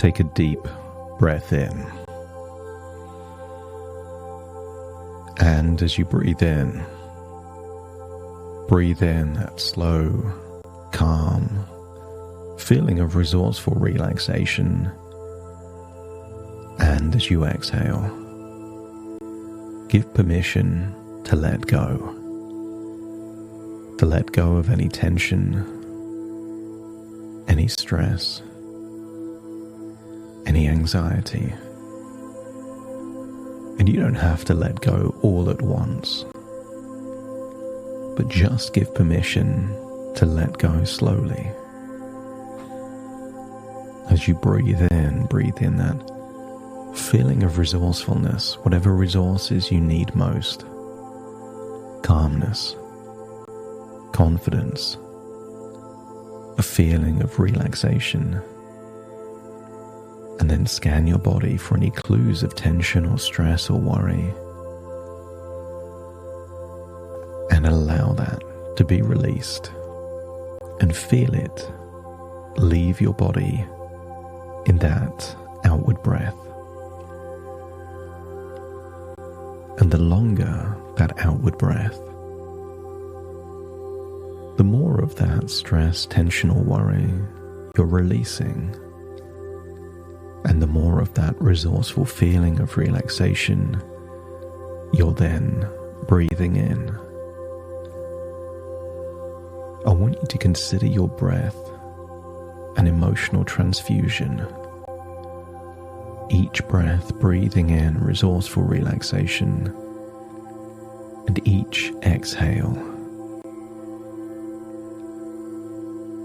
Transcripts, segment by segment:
Take a deep breath in. And as you breathe in that slow, calm feeling of resourceful relaxation. And as you exhale, give permission to let go. To let go of any tension, any stress, any anxiety. And you don't have to let go all at once, but just give permission to let go slowly. As you breathe in that feeling of resourcefulness, whatever resources you need most. Calmness, confidence, a feeling of relaxation. And then scan your body for any clues of tension or stress or worry. And allow that to be released. And feel it leave your body in that outward breath. And the longer that outward breath, the more of that stress, tension or worry you're releasing. And the more of that resourceful feeling of relaxation you're then breathing in. I want you to consider your breath an emotional transfusion. Each breath breathing in resourceful relaxation, and each exhale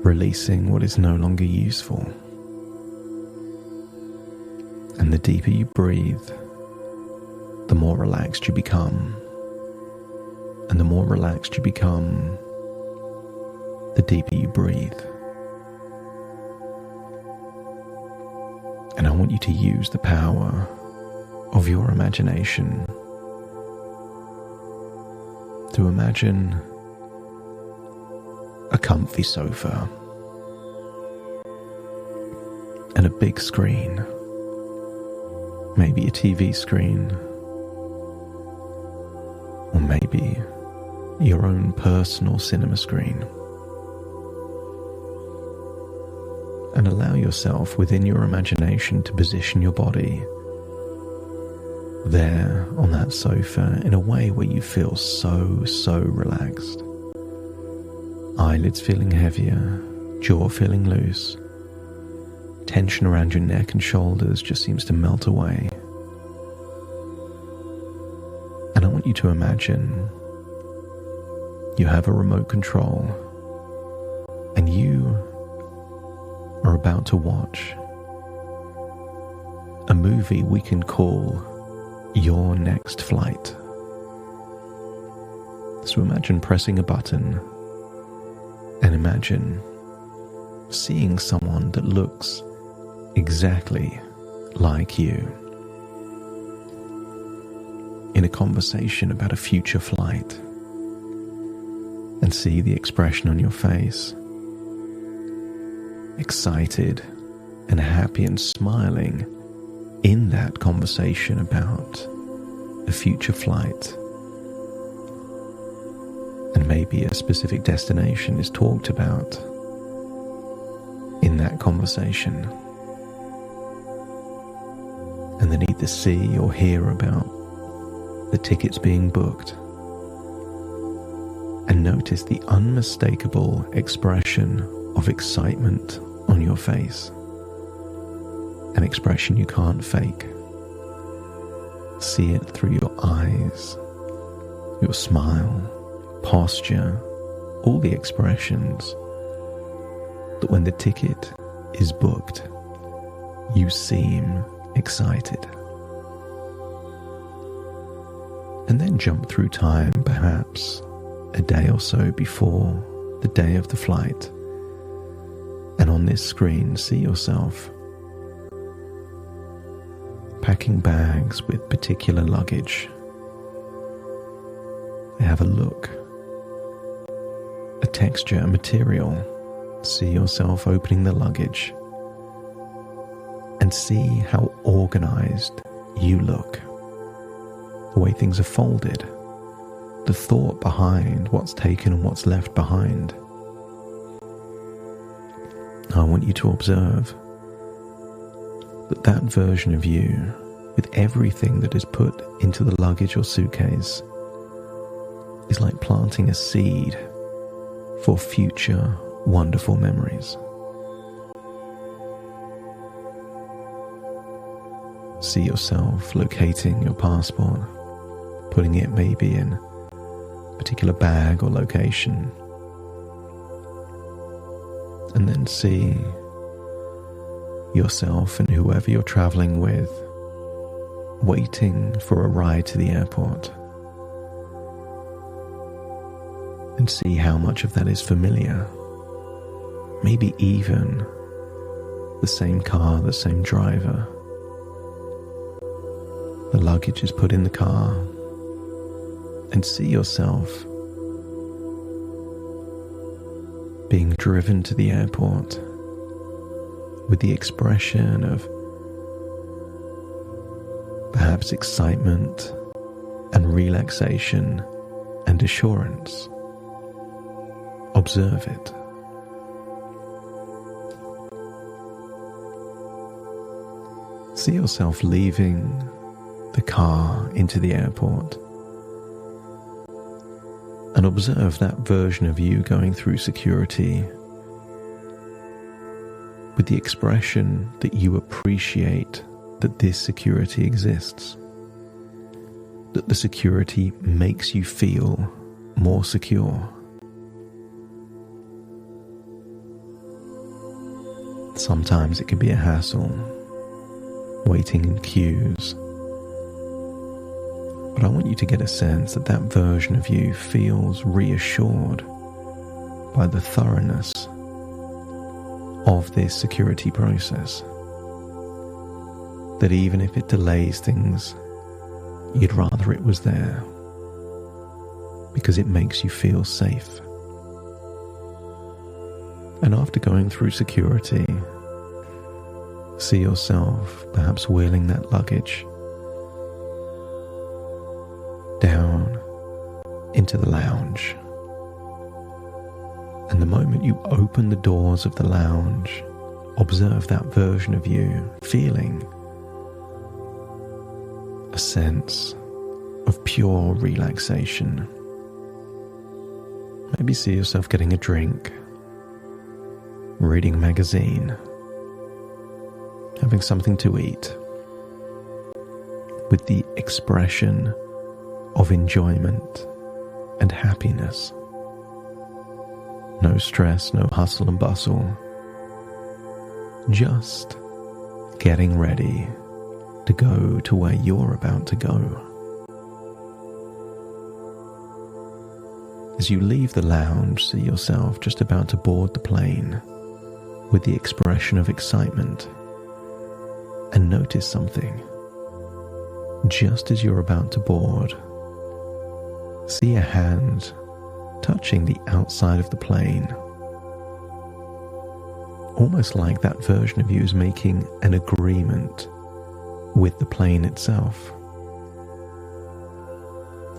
releasing what is no longer useful. And the deeper you breathe, the more relaxed you become. And the more relaxed you become, the deeper you breathe. And I want you to use the power of your imagination to imagine a comfy sofa and a big screen. Maybe a TV screen, or maybe your own personal cinema screen. And allow yourself within your imagination to position your body there on that sofa in a way where you feel so relaxed. Eyelids feeling heavier, jaw feeling loose. Tension around your neck and shoulders just seems to melt away. And I want you to imagine you have a remote control and you are about to watch a movie we can call Your Next Flight. So imagine pressing a button and imagine seeing someone that looks exactly like you in a conversation about a future flight, and see the expression on your face, excited and happy and smiling in that conversation about a future flight. And maybe a specific destination is talked about in that conversation. And then either see or hear about the tickets being booked, and notice the unmistakable expression of excitement on your face, an expression you can't fake. See it through your eyes, your smile, posture, all the expressions, that when the ticket is booked, you seem excited. And then jump through time, perhaps a day or so before the day of the flight. And on this screen, see yourself packing bags with particular luggage. They have a look, a texture, a material. See yourself opening the luggage and see how organized you look. The way things are folded, the thought behind what's taken and what's left behind. I want you to observe that version of you, with everything that is put into the luggage or suitcase, is like planting a seed for future wonderful memories. See yourself locating your passport, putting it maybe in a particular bag or location, and then see yourself and whoever you're traveling with waiting for a ride to the airport, and see how much of that is familiar. Maybe even the same car, the same driver. The luggage is put in the car, and see yourself being driven to the airport with the expression of perhaps excitement and relaxation and assurance. Observe it. See yourself leaving the car into the airport, and observe that version of you going through security with the expression that you appreciate that this security exists, that the security makes you feel more secure. Sometimes it can be a hassle, waiting in queues, but I want you to get a sense that that version of you feels reassured by the thoroughness of this security process. That even if it delays things, you'd rather it was there, because it makes you feel safe. And after going through security, see yourself perhaps wheeling that luggage down into the lounge. And the moment you open the doors of the lounge, observe that version of you feeling a sense of pure relaxation. Maybe see yourself getting a drink, reading a magazine, having something to eat, with the expression of enjoyment and happiness. No stress, no hustle and bustle. Just getting ready to go to where you're about to go. As you leave the lounge, see yourself just about to board the plane with the expression of excitement, and notice something. Just as you're about to board, see a hand touching the outside of the plane, almost like that version of you is making an agreement with the plane itself,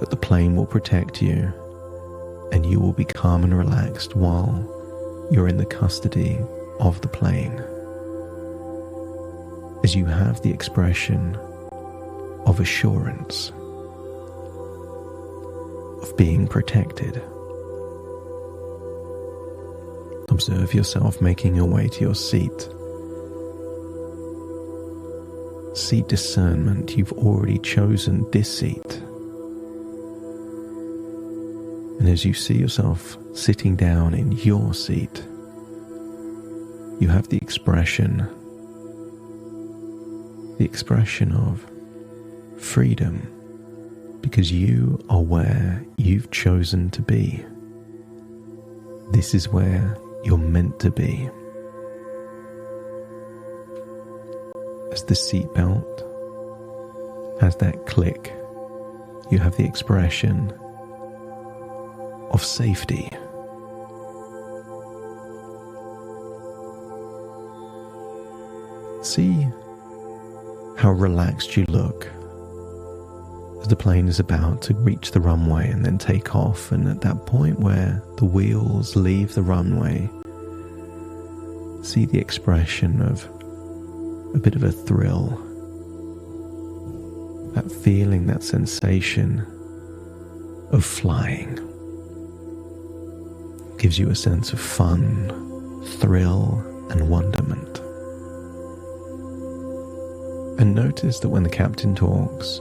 that the plane will protect you and you will be calm and relaxed while you're in the custody of the plane, as you have the expression of assurance of being protected. Observe yourself making your way to your seat. See discernment, you've already chosen this seat. And as you see yourself sitting down in your seat, you have the expression of freedom, because you are where you've chosen to be. This is where you're meant to be. As the seatbelt has that click, you have the expression of safety. See how relaxed you look as the plane is about to reach the runway and then take off, and at that point where the wheels leave the runway, see the expression of a bit of a thrill, that feeling, that sensation of flying. Gives you a sense of fun, thrill, and wonderment. And notice that when the captain talks,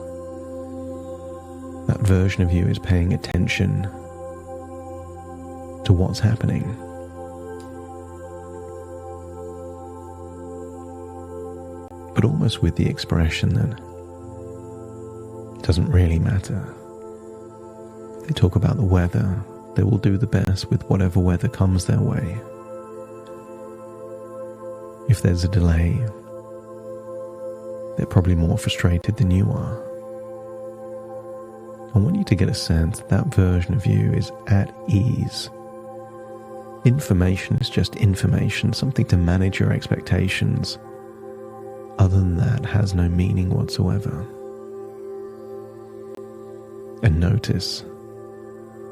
that version of you is paying attention to what's happening. But almost with the expression that it doesn't really matter. They talk about the weather. They will do the best with whatever weather comes their way. If there's a delay, they're probably more frustrated than you are. I want you to get a sense that version of you is at ease. Information is just information, something to manage your expectations. Other than that, has no meaning whatsoever. And notice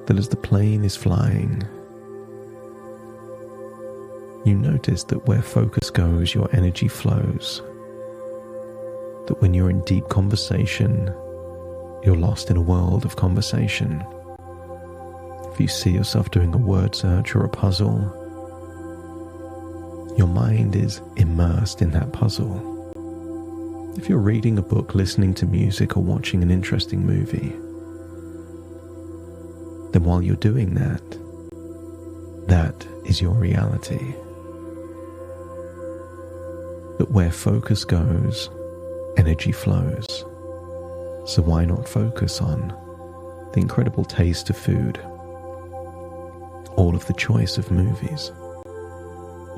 that as the plane is flying, you notice that where focus goes, your energy flows. That when you're in deep conversation, you're lost in a world of conversation. If you see yourself doing a word search or a puzzle, your mind is immersed in that puzzle. If you're reading a book, listening to music, or watching an interesting movie, then while you're doing that, that is your reality. That where focus goes, energy flows. So why not focus on the incredible taste of food, all of the choice of movies,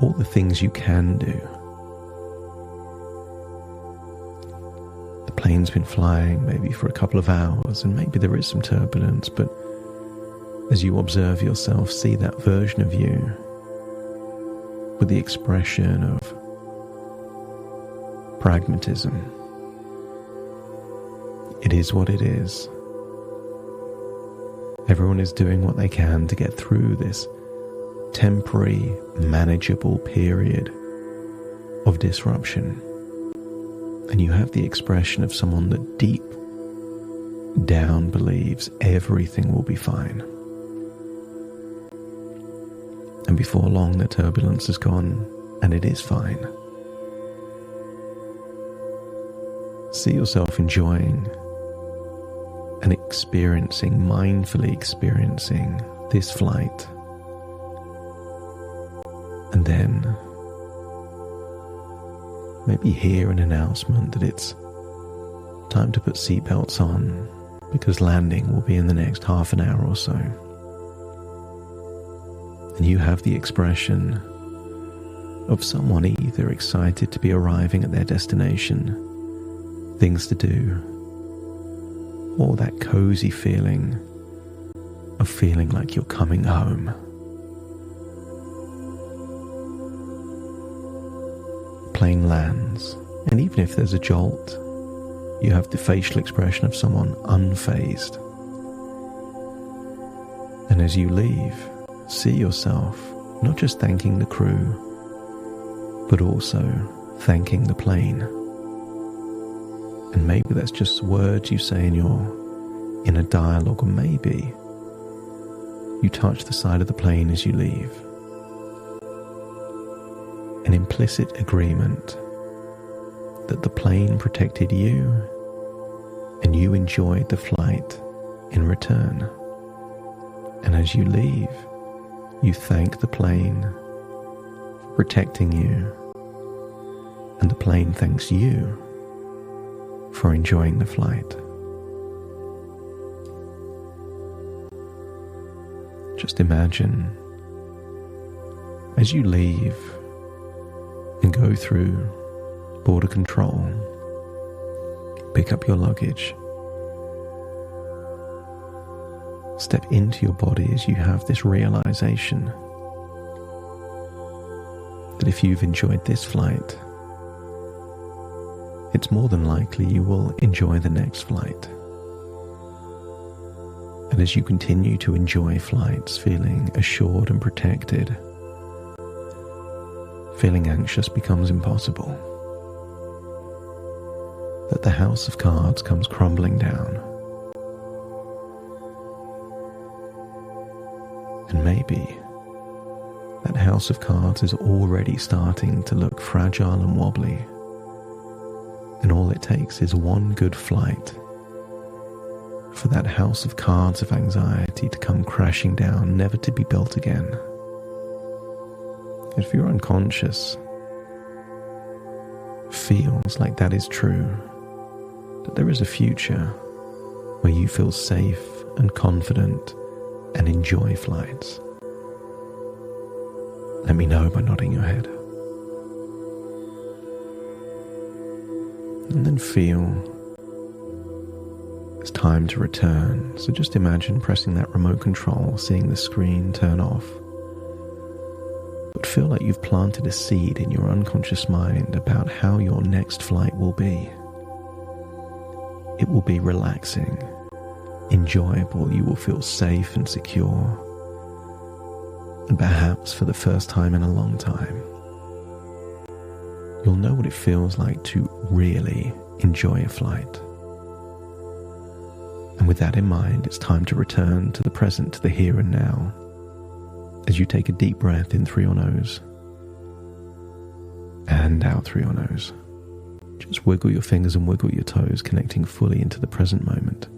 all the things you can do. The plane's been flying maybe for a couple of hours, and maybe there is some turbulence, but as you observe yourself, see that version of you with the expression of pragmatism. It is what it is. Everyone is doing what they can to get through this temporary, manageable period of disruption. And you have the expression of someone that deep down believes everything will be fine. And before long, the turbulence is gone, and it is fine. See yourself enjoying and experiencing, mindfully experiencing this flight. And then maybe hear an announcement that it's time to put seatbelts on because landing will be in the next half an hour or so. And you have the expression of someone either excited to be arriving at their destination, things to do, or that cozy feeling of feeling like you're coming home. Plane lands, and even if there's a jolt, you have the facial expression of someone unfazed. And as you leave, see yourself not just thanking the crew, but also thanking the plane. And maybe that's just words you say in a dialogue, or maybe you touch the side of the plane as you leave. An implicit agreement that the plane protected you and you enjoyed the flight in return. And as you leave, you thank the plane for protecting you, and the plane thanks you for enjoying the flight. Just imagine as you leave and go through border control, pick up your luggage, step into your body as you have this realization that if you've enjoyed this flight, it's more than likely you will enjoy the next flight. And as you continue to enjoy flights, feeling assured and protected, feeling anxious becomes impossible. That the house of cards comes crumbling down. And maybe that house of cards is already starting to look fragile and wobbly. And all it takes is one good flight for that house of cards of anxiety to come crashing down, never to be built again. If you're unconscious, feels like that is true, that there is a future where you feel safe and confident and enjoy flights. Let me know by nodding your head. And then feel it's time to return. So just imagine pressing that remote control, seeing the screen turn off. But feel like you've planted a seed in your unconscious mind about how your next flight will be. It will be relaxing, enjoyable. You will feel safe and secure. And perhaps for the first time in a long time, you'll know what it feels like to really enjoy a flight. And with that in mind, it's time to return to the present, to the here and now, as you take a deep breath in through your nose and out through your nose. Just wiggle your fingers and wiggle your toes, connecting fully into the present moment,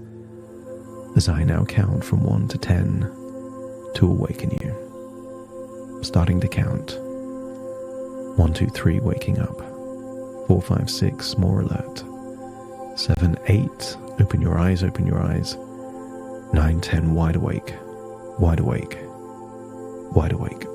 as I now count from 1 to 10 to awaken you. Starting to count. 1, 2, 3, waking up. 4, 5, 6, more alert. 7, 8, open your eyes, open your eyes. 9, 10, wide awake, wide awake, wide awake.